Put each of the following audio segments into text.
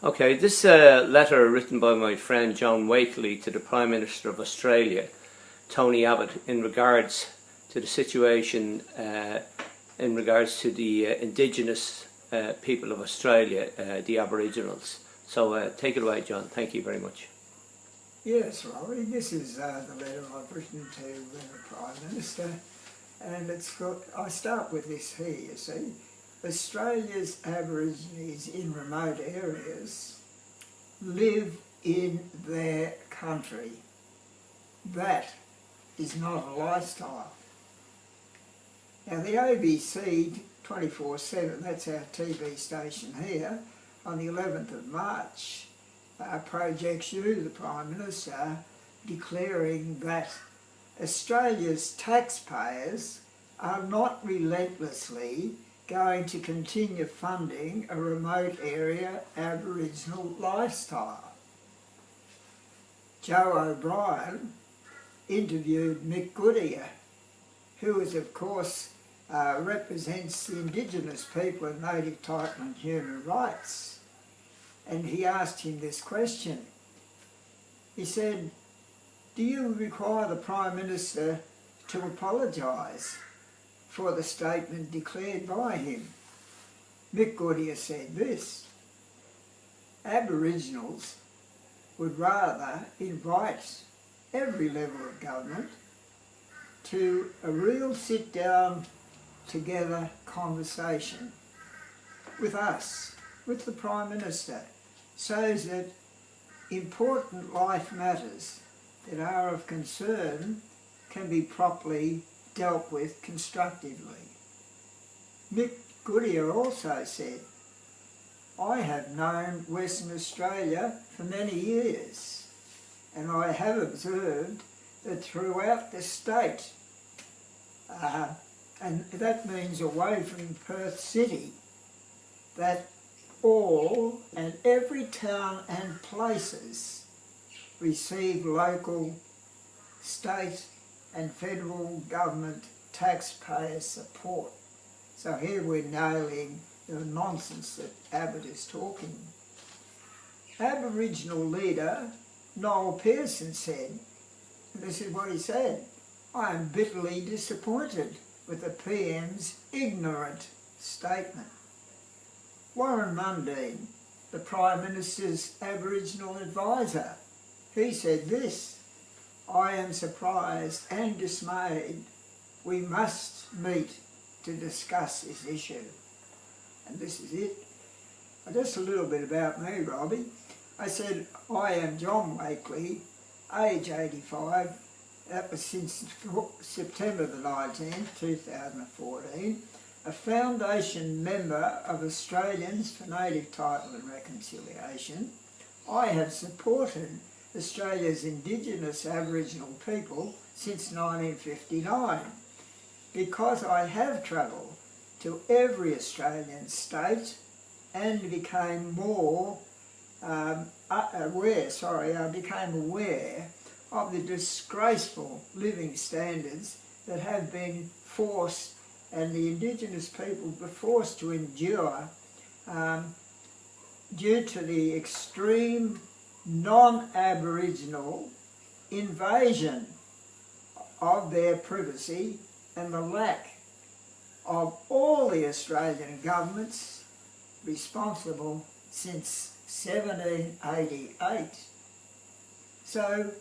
Okay, this letter written by my friend John Wakely to the Prime Minister of Australia, Tony Abbott, in regards to the situation in regards to the Indigenous people of Australia, the Aboriginals. So take it away, John. Thank you very much. Yes, Robbie, this is the letter I've written to the Prime Minister, and I start with this here, you see. Australia's Aborigines in remote areas live in their country. That is not a lifestyle. Now the ABC 24/7, that's our TV station here, on the 11th of March, projects you, the Prime Minister, declaring that Australia's taxpayers are not relentlessly going to continue funding a remote area Aboriginal lifestyle. Joe O'Brien interviewed Mick Goodyear, who is of course represents the Indigenous people and native title and human rights, and he asked him this question. He said, "Do you require the Prime Minister to apologise for the statement declared by him?" Mick Goodyear said this: "Aboriginals would rather invite every level of government to a real sit-down together conversation with us, with the Prime Minister, so that important life matters that are of concern can be properly dealt with constructively." Mick Goodyear also said, "I have known Western Australia for many years, and I have observed that throughout the state, and that means away from Perth City, that all and every town and places receive local, state and federal government taxpayer support." So here we're nailing the nonsense that Abbott is talking. Aboriginal leader Noel Pearson said, and this is what he said, "I am bitterly disappointed with the PM's ignorant statement." Warren Mundine, the Prime Minister's Aboriginal advisor, he said this: "I am surprised and dismayed. We must meet to discuss this issue." And this is it. Just a little bit about me, Robbie. I said, I am John Wakely, age 85. That was since September the 19th, 2014. A foundation member of Australians for Native Title and Reconciliation. I have supported Australia's Indigenous Aboriginal people since 1959 because I have travelled to every Australian state and became aware of the disgraceful living standards that have been forced and the Indigenous people were forced to endure due to the extreme non-Aboriginal invasion of their privacy and the lack of all the Australian governments responsible since 1788. So,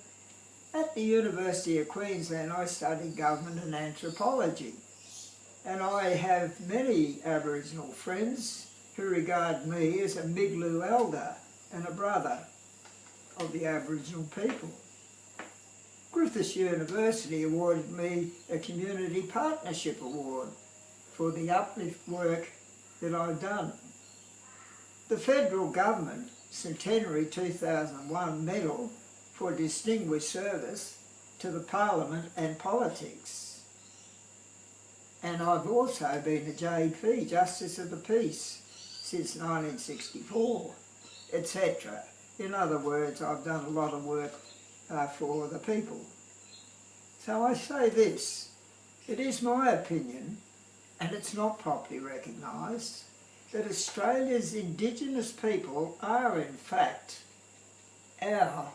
at the University of Queensland I studied government and anthropology, and I have many Aboriginal friends who regard me as a Migloo elder and a brother of the Aboriginal people. Griffith University awarded me a Community Partnership Award for the uplift work that I've done. The federal government Centenary 2001 Medal for Distinguished Service to the Parliament and Politics. And I've also been a JP, Justice of the Peace, since 1964, etc. In other words, I've done a lot of work for the people. So I say this: it is my opinion, and it's not properly recognised, that Australia's Indigenous people are in fact our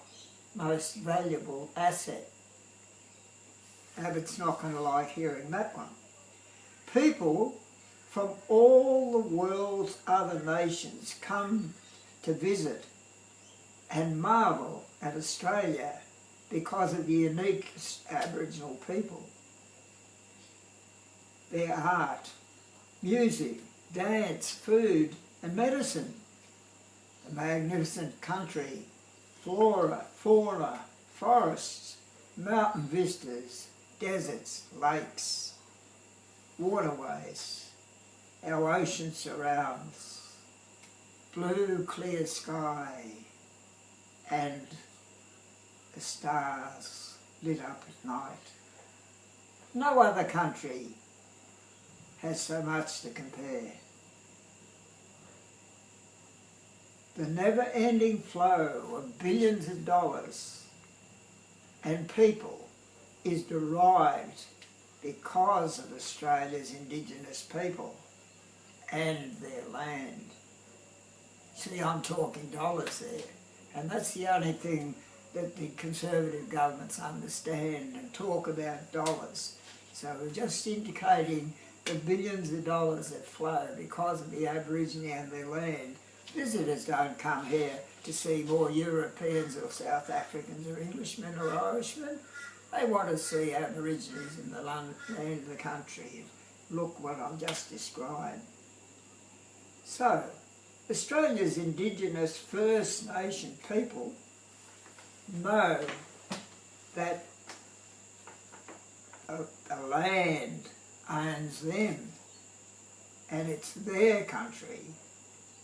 most valuable asset. Abbott's not going to like hearing that one. People from all the world's other nations come to visit and marvel at Australia because of the unique Aboriginal people. Their art, music, dance, food and medicine, the magnificent country, flora, fauna, forests, mountain vistas, deserts, lakes, waterways, our ocean surrounds, blue clear sky and the stars lit up at night. No other country has so much to compare. The never-ending flow of billions of dollars and people is derived because of Australia's Indigenous people and their land. See, I'm talking dollars there, and that's the only thing that the Conservative governments understand and talk about dollars. So we're just indicating the billions of dollars that flow because of the Aborigine and their land. Visitors don't come here to see more Europeans or South Africans or Englishmen or Irishmen. They want to see Aborigines in the land of the country. Look what I've just described. So, Australia's Indigenous First Nation people know that a land owns them and it's their country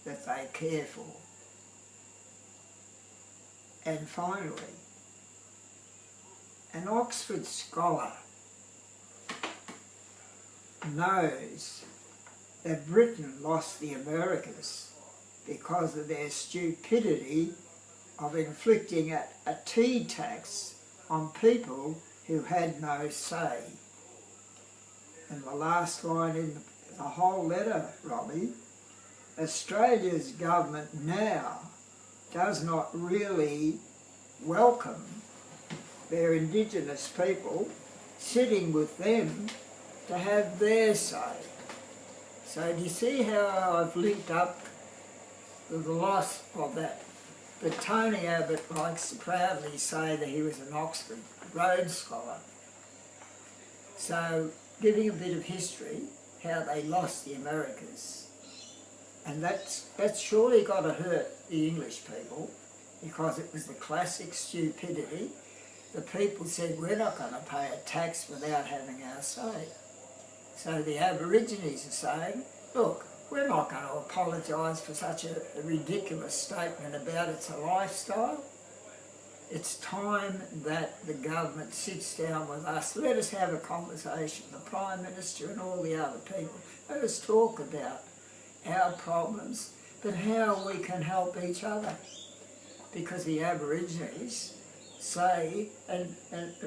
that they care for. And finally, an Oxford scholar knows that Britain lost the Americas because of their stupidity of inflicting a tea tax on people who had no say. And the last line in the whole letter, Robbie, Australia's government now does not really welcome their Indigenous people sitting with them to have their say. So do you see how I've linked up with the loss of that? But Tony Abbott likes to proudly say that he was an Oxford Rhodes Scholar. So giving a bit of history, how they lost the Americas. And that's surely got to hurt the English people because it was the classic stupidity. The people said, we're not going to pay a tax without having our say. So the Aborigines are saying, look, we're not going to apologise for such a ridiculous statement about it's a lifestyle. It's time that the government sits down with us. Let us have a conversation, the Prime Minister and all the other people. Let us talk about our problems, but how we can help each other. Because the Aborigines say, and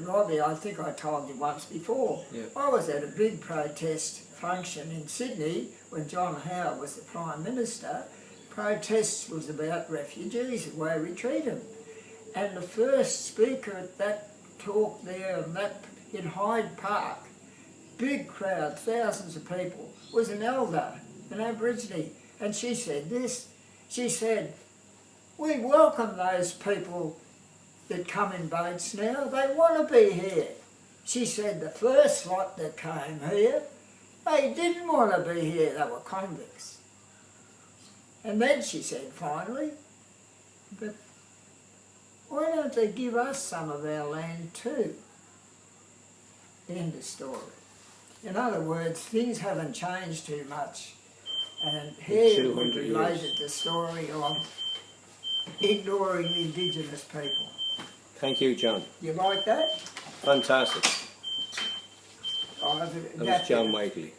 Robbie, I think I told you once before, yeah. I was at a big protest function in Sydney when John Howard was the Prime Minister. Protests was about refugees, the way we treat them. And the first speaker at that talk there in Hyde Park, big crowd, thousands of people, was an elder, an Aborigine. And she said this, she said, we welcome those people that come in boats now, they want to be here. She said the first lot that came here, they didn't want to be here, they were convicts. And then she said finally, but why don't they give us some of our land too? End of story. In other words, things haven't changed too much. And here we related the story of ignoring the Indigenous people. Thank you, John. You like that? Fantastic. Oh, that was John Wakely.